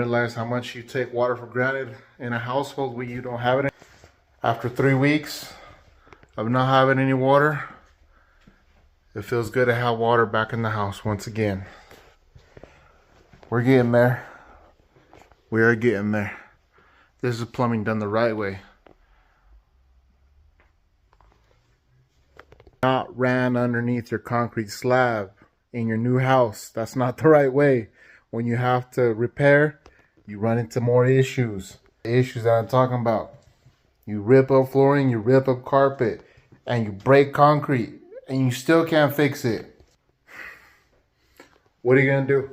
realize how much you take water for granted in a household where you don't have it. After 3 weeks of not having any water, it feels good to have water back in the house once again. We're getting there. We are getting there. This is plumbing done the right way. Not ran underneath your concrete slab in your new house. That's not the right way. When you have to repair, you run into more issues. The issues that I'm talking about. You rip up flooring, you rip up carpet, and you break concrete, and you still can't fix it. What are you gonna do?